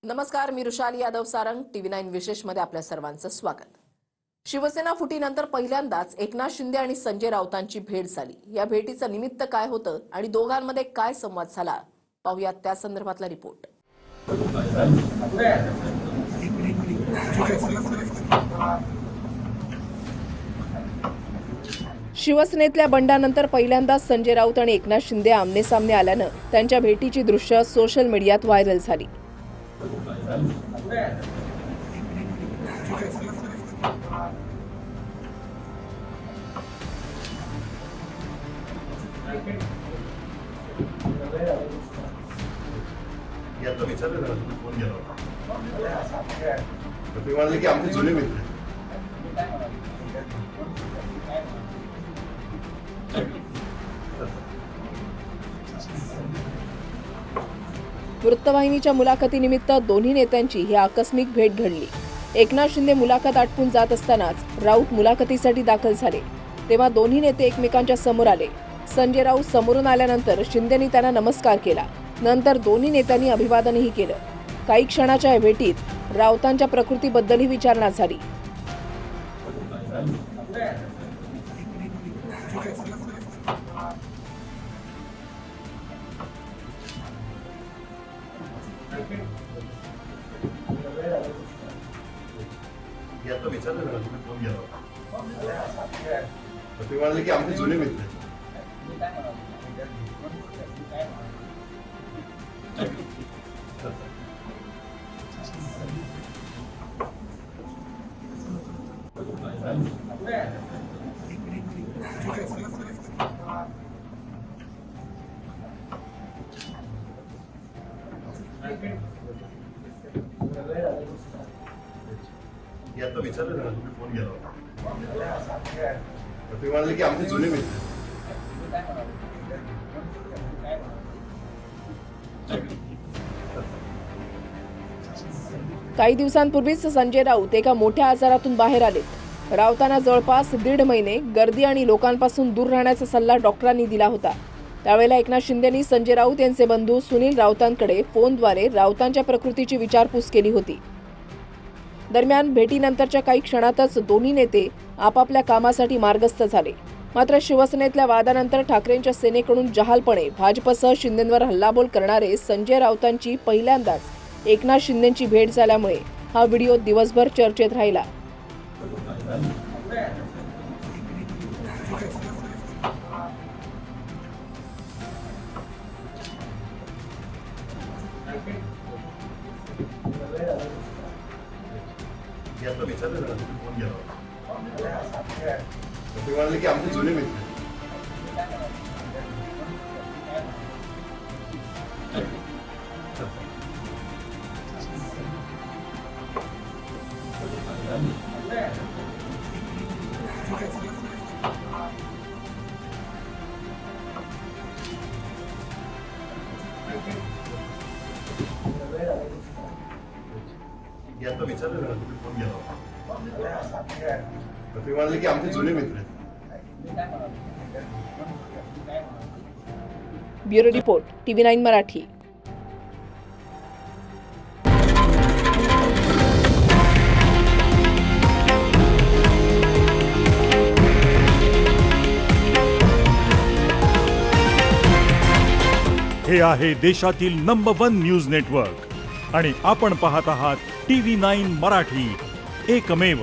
नमस्कार, मी रुशाली यादव सारंग TV9 विशेष मध्ये आपल्या सर्वांचं स्वागत। शिवसेना फुटीनंतर पहिल्यांदाच एकनाथ शिंदे आणि संजय राऊतांची भेट झाली। या भेटीचं निमित्त काय होतं आणि दोघांमध्ये काय संवाद झाला, पाहूयात त्या संदर्भातला रिपोर्ट। शिवसेनेतल्या बंडानंतर पहिल्यांदाच संजय राऊत आणि एकनाथ शिंदे आमने सामने आल्यानं त्यांच्या भेटीची दृश्य सोशल मीडियात व्हायरल झाली। की आमचे जुने मित्र वृत्तवाहिनीच्या मुलाखतीनिमित्त दोन्ही नेत्यांची ही आकस्मिक भेट घडली। एकनाथ शिंदे मुलाखत आटपून जात असतानाच राऊत मुलाखतीसाठी दाखल झाले, तेव्हा दोन्ही नेते एकमेकांच्या समोर आले। संजय राऊत समोरून आल्यानंतर शिंदेंनी त्यांना नमस्कार केला। नंतर दोन्ही नेत्यांनी अभिवादनही केलं। काही क्षणाच्या या भेटीत राऊतांच्या प्रकृतीबद्दलही विचारणा झाली। की आमचे जुने मित्र फोन केला की आमचे जुने मित्र काही दिवसांपूर्वीच संजय राऊत एका मोठ्या आजारातून बाहेर आले। राऊतांना जवळपास 1.5 महिने गर्दी आणि लोकांपासून दूर राहण्याचा सल्ला डॉक्टरांनी दिला होता। त्यावेळेला एकनाथ शिंदेंनी संजय राऊत यांचे बंधू सुनील राऊतांकडे फोनद्वारे राऊतांच्या प्रकृतीची विचारपूस केली होती। दरम्यान भेटीनंतरच्या काही क्षणातच दोन्ही नेते आपापल्या कामासाठी मार्गस्थ झाले। मात्र शिवसेनेतल्या वादानंतर ठाकरेंच्या सेनेकडून जहालपणे भाजपसह शिंदेंवर हल्लाबोल करणारे संजय राऊतांची पहिल्यांदाच एकनाथ शिंदेंची भेट झाल्यामुळे हा व्हिडिओ दिवसभर चर्चेत राहिला। फोन केला की आमचे जुने मित्र फोन केला की आमचे जुने मित्र ब्युरो रिपोर्ट TV9 मराठी। हे आहे देशातील नंबर 1 न्यूज नेटवर्क आणि आपण पाहत आहात TV9 मराठी, एकमेव।